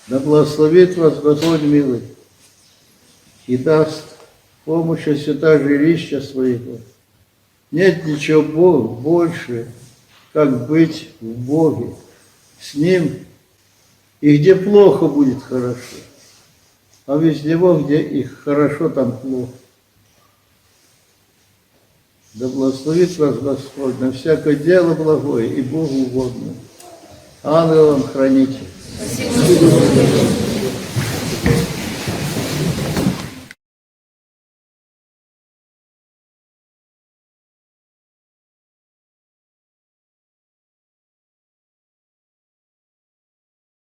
Да благословит вас Господь милый и даст помощь святая жилища своего. Нет ничего больше, как быть в Боге, с Ним, и где плохо будет хорошо, а без Него, где их хорошо, там плохо. Да благословит вас Господь на всякое дело благое и Богу угодное. Ангелом храните. Спасибо.